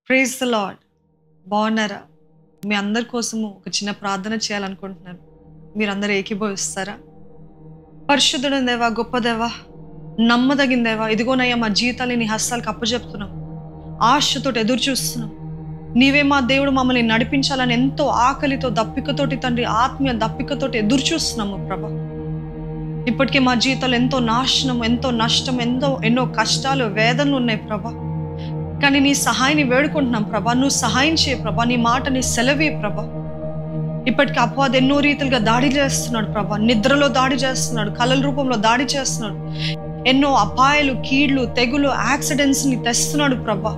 Praise the lord. బాగున్నారా? మీ అందరి కోసము ఒక చిన్న ప్రార్థన చేయాలనుకుంటున్నాను. మీరందరూ ఏకీభవిస్తారా? పరిశుద్ధుడైన దేవా, గొప్ప దేవా, నమ్మదగిన దేవా, ఇదిగోనయ్యా మా జీవితాన్ని నీ హస్తాలకు అప్పచెప్తున్నాం. ఆశతో ఎదురు చూస్తున్నాం. నీవే మా దేవుడు, మమ్మల్ని నడిపించాలని ఎంతో ఆకలితో దప్పికతోటి తండ్రి, ఆత్మీయ దప్పికతోటి ఎదురు చూస్తున్నాము ప్రభా. ఇప్పటికే మా జీవితాలు ఎంతో నాశనం, ఎంతో నష్టం, ఎన్నో కష్టాలు, వేదనలు ఉన్నాయి ప్రభా. కానీ నీ సహాయాన్ని వేడుకుంటున్నాం ప్రభా. నువ్వు సహాయం చేయ ప్రభా. నీ మాట, నీ సెలవే ప్రభా. ఇప్పటికీ అపవాది ఎన్నో రీతిలుగా దాడి చేస్తున్నాడు ప్రభా. నిద్రలో దాడి చేస్తున్నాడు, కళల రూపంలో దాడి చేస్తున్నాడు. ఎన్నో అపాయాలు, కీళ్లు, తెగులు, యాక్సిడెంట్స్ని తెస్తున్నాడు ప్రభా.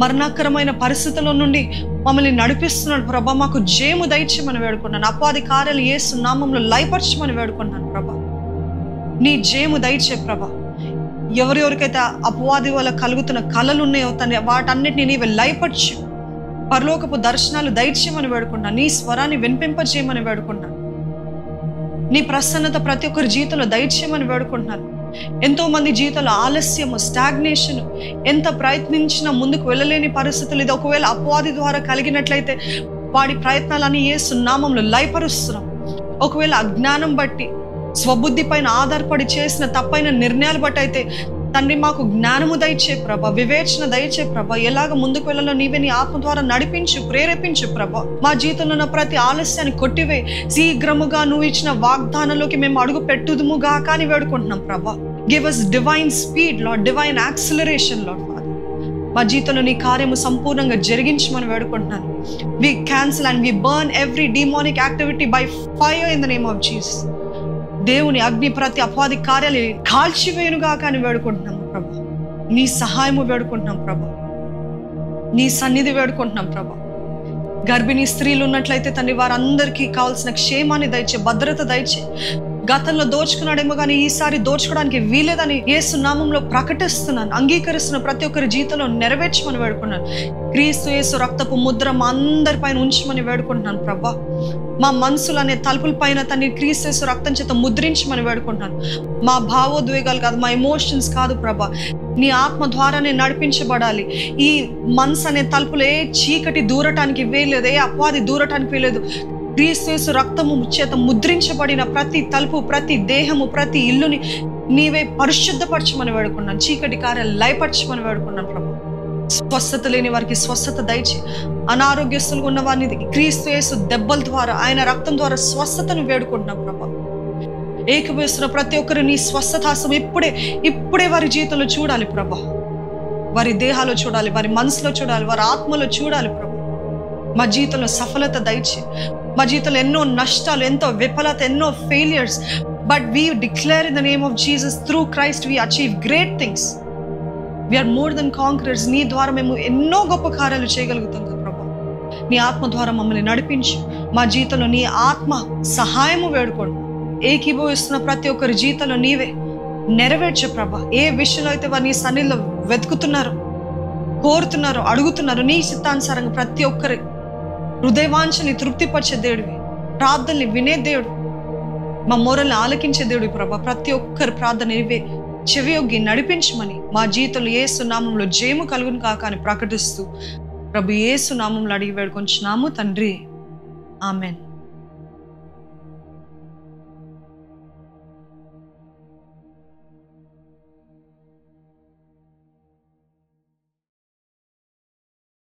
మరణకరమైన పరిస్థితుల నుండి మమ్మల్ని నడిపిస్తున్నాడు ప్రభా. మాకు జయము దయచేయమని వేడుకున్నాను. అపవాది కార్యాలు యేసు నామంలో లయపరచమని వేడుకున్నాను ప్రభా. నీ జయము దయచే ప్రభా. ఎవరెవరికైతే అపవాది వల్ల కలుగుతున్న కళలు ఉన్నాయో తండ్రి, వాటన్నిటిని నీవే లయపరచు. పరలోకపు దర్శనాలు దయచేయమని వేడుకున్నాను. నీ స్వరాన్ని వినిపింపజేయమని వేడుకున్నాను. నీ ప్రసన్నత ప్రతి ఒక్కరి జీవితంలో దయచేయమని వేడుకుంటున్నాను. ఎంతో మంది జీవితంలో ఆలస్యము, స్టాగ్నేషన్, ఎంత ప్రయత్నించినా ముందుకు వెళ్ళలేని పరిస్థితులు. ఇది ఒకవేళ అపవాది ద్వారా కలిగినట్లయితే వాడి ప్రయత్నాలని యేసు నామంలో లయపరుస్తున్నాం. ఒకవేళ అజ్ఞానం బట్టి, స్వబుద్ధి పైన ఆధారపడి చేసిన తప్పైన నిర్ణయాలు బట్టి అయితే తండ్రి, మాకు జ్ఞానము దయచే ప్రభా, వివేచన దయచే ప్రభా. ఎలాగ ముందుకు వెళ్ళాలో నీవే నీ ఆత్మ ద్వారా నడిపించు, ప్రేరేపించు ప్రభా. మా జీవితంలో ఉన్న ప్రతి ఆలస్యాన్ని కొట్టివే. శీఘ్రముగా నువ్వు ఇచ్చిన వాగ్దానంలోకి మేము అడుగు పెట్టుదుముగా కానీ వేడుకుంటున్నాం ప్రభా. Give us divine speed lord, divine acceleration lord father. మా జీవితంలో నీ కార్యము సంపూర్ణంగా జరిగించమని వేడుకుంటున్నాను. We cancel and we burn every demonic activity by fire in the name of Jesus. దేవుని అగ్ని ప్రతి అపవాది కార్యాలు కాల్చివేయునుగా కానీ వేడుకుంటున్నాము ప్రభా. నీ సహాయము వేడుకుంటున్నాం ప్రభా. నీ సన్నిధి వేడుకుంటున్నాం ప్రభా. గర్భిణీ స్త్రీలు ఉన్నట్లయితే తండ్రి, వారందరికీ కావాల్సిన క్షేమాన్ని దయచే, భద్రత దయచే. గతంలో దోచుకున్నాడేమో కానీ ఈసారి దోచుకోవడానికి వీలేదని యేసు నామంలో ప్రకటిస్తున్నాను. అంగీకరిస్తున్న ప్రతి ఒక్కరి జీవితంలో నెరవేర్చమని వేడుకున్నాను. క్రీస్తు యేసు రక్తపు ముద్ర మా అందరి పైన ఉంచమని వేడుకుంటున్నాను ప్రభా. మా మనసులు అనే తలుపుల పైన తన్ని క్రీస్తు యేసు రక్తం చేత ముద్రించమని వేడుకుంటున్నాను. మా భావోద్వేగాలు కాదు, మా ఎమోషన్స్ కాదు ప్రభా, నీ ఆత్మ ద్వారానే నడిపించబడాలి. ఈ మనసు అనే తలుపులు ఏ చీకటి దూరటానికి వీలేదు, ఏ అపవాది దూరటానికి వీలేదు. క్రీస్తు యేసు రక్తము చేత ముద్రించబడిన ప్రతి తలుపు, ప్రతి దేహము, ప్రతి ఇల్లుని నీవే పరిశుద్ధపరచమని వేడుకున్నాను. చీకటి కార్యాలు లయపరచమని వేడుకున్నాను ప్రభా. స్వస్థత లేని వారికి స్వస్థత దయచి, అనారోగ్యస్తులుగా ఉన్న వారిని క్రీస్తు యేసు దెబ్బల ద్వారా, ఆయన రక్తం ద్వారా స్వస్థతను వేడుకుంటున్నాం ప్రభా. ఏకవేస్తున్న ప్రతి ఒక్కరు నీ స్వస్థతాసం ఇప్పుడే వారి జీవితంలో చూడాలి ప్రభా. వారి దేహాలో చూడాలి, వారి మనసులో చూడాలి, వారి ఆత్మలో చూడాలి ప్రభా. మా జీవితంలో సఫలత దయచి. మా జీవితంలో ఎన్నో నష్టాలు, ఎంతో విఫలత, ఎన్నో failures, but we declare in the name of Jesus, through Christ we achieve great things. We are more than conquerors. నీ ద్వారా మేము ఎన్నో గొప్ప కార్యాలు చేయగలుగుతాం కదా ప్రభా. నీ ఆత్మ ద్వారా మమ్మల్ని నడిపించు. మా జీవితంలో నీ ఆత్మ సహాయము వేడుకోండి. ఏకీభవిస్తున్న ప్రతి ఒక్కరి జీవితంలో నీవే నెరవేర్చు ప్రభా. ఏ విషయంలో అయితే వారు నీ సన్నిధిలో వెతుకుతున్నారో, కోరుతున్నారో, అడుగుతున్నారో, నీ చిత్తానుసారంగా ప్రతి ఒక్కరి హృదయవాంఛని తృప్తిపరిచే దేవుడివి, ప్రార్థనని వినే దేవుడు, మా మొరల్ని ఆలకించే దేవుడి ప్రభా. ప్రతి ఒక్కరి ప్రార్థన నీవే చెవియొగ్గి నడిపించమని, మా జీవితంలో యేసు నామంలో జయము కలుగును కాక అని ప్రకటిస్తూ ప్రభు యేసు నామంలో అడిగి వేడుకొంచున్నాము తండ్రి. ఆమెన్.